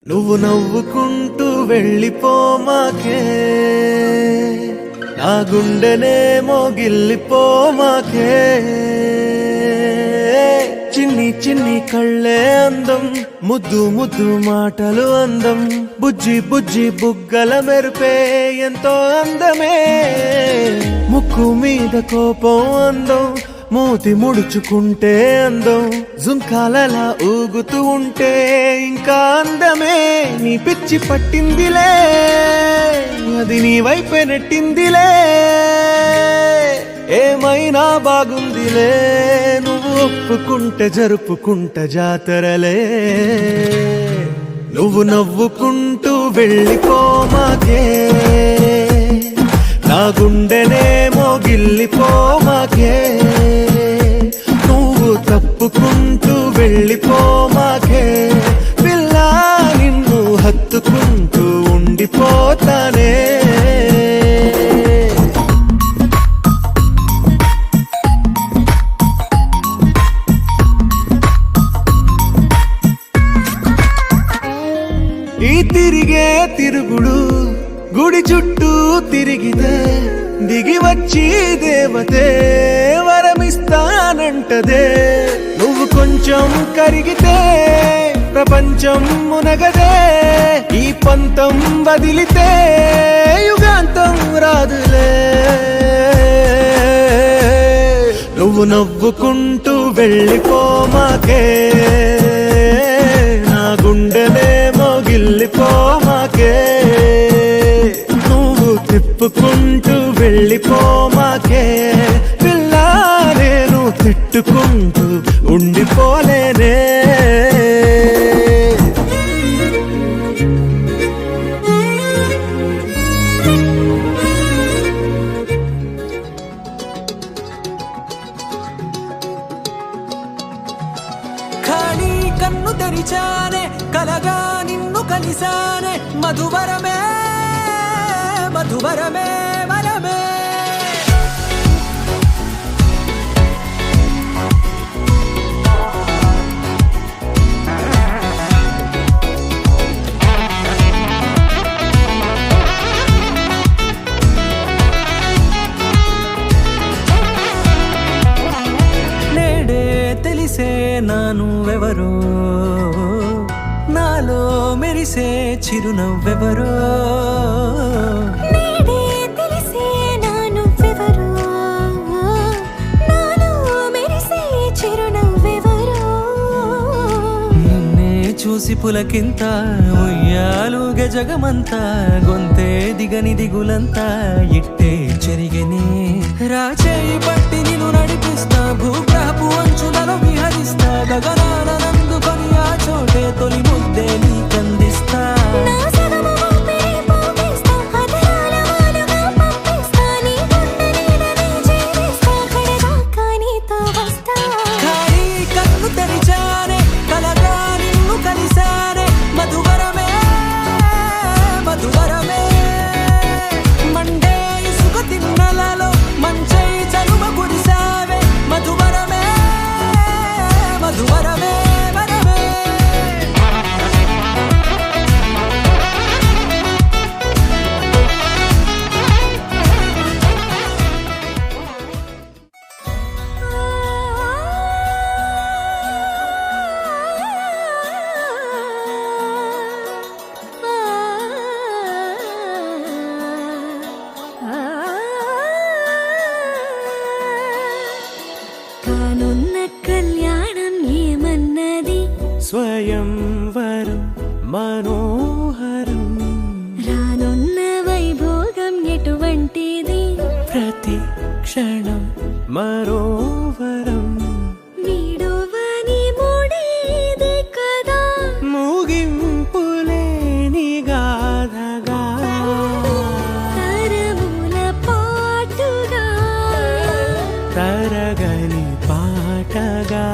నువ్వు నవ్వుకుంటూ వెళ్ళిపోమాకే, నా గుండెనేమో గిల్లిపోమాకే. చిన్ని చిన్ని కళ్ళే అందం, ముద్దు ముద్దు మాటలు అందం, బుజ్జి బుజ్జి బుగ్గల మెరుపే ఎంతో అందమే. ముక్కు మీద కోపం అందం, మూతి ముడుచుకుంటే అందం, జుంకాలలా ఊగుతూ ఉంటే ఇంకా అందమే. నీ పిచ్చి పట్టిందిలే, అది నీ వైపే నెట్టిందిలే. ఏమైనా బాగుందిలే, నువ్వు ఒప్పుకుంటే జరుపుకుంట జాతరలే. నువ్వు నవ్వుకుంటూ వెళ్ళిపోమాకే, నా గుండెనేమో గిల్లిపోమాకే. నువ్వు తప్పుకుంటూ వెళ్ళిపోమాకే, పిల్ల నిన్ను హత్తుకుంటూ ఉండిపోతానే. ఈ తిరిగే తిరుగుడు గుడి చుట్టూ తిరిగితే, దిగి వచ్చి దేవతే వరమిస్తానంటదే. నువ్వు కొంచెం కరిగితే ప్రపంచం మునగదే. ఈ పంతం వదిలితే యుగాంతం రాదులే. నువ్వు నవ్వుకుంటూ వెళ్ళిపోమాకే, నా గుండెనేమో గిల్లిపోమాకే. నువ్వు తిప్పుకుంటూ వెళ్ళిపోమాకే, పిల్ల నేను తిట్టుకుంటూ ఉండిపోలేనే. ఖాళీ కన్ను తెరిచానే, కలగా నిన్ను కలిసానే. మధువరమే మధువరమే వరమే. నేడే తెలిసే నానువెవరో, నాలో మెరిసే చిరునవ్వెవరో. నేడే తెలిసే నానువెవరో, నాలో మెరిసే చిరునవ్వెవరో. నిన్నే చూసి పులకింత ఉయ్యాలుగ జగమంతా, గొంతే దిగని దిగులంతా ఇట్టే చెరిగనే. రాచేయి పట్టి నిన్ను నడిపిస్తా, భూగ్రహపు అంచులలో విహరిస్తా. గగనాల నందుకొని ఆ చోటే తొలి ముద్దే నీకందిస్తా. నా సగము ఊపిరి పోగిస్తా, అధరాల వాలుగా పంపిస్తా. నీ గుండె నీడనే జీవిస్తా, కడదాకా నీతో వస్తా. ఖాళీ కన్ను తెరిచానే, కలగా నిన్ను కలిసానే. మధువరమే మధువరమే. మండే ఇసుక తిన్నలలో మంచై చలువ కురిసావే. మధువరమే మధువరమే వరమే. కానున్న కళ్యాణం ఏమన్నది, స్వయంవరం మనోహరం, రానున్న వైభోగం ఎటువంటిది. ప్రతి క్షణం మరోవరం. వీడువని ముడేది కదా, ముగింపులేని గాథగా, తరముల పాటుగా. తరగని పాటగా.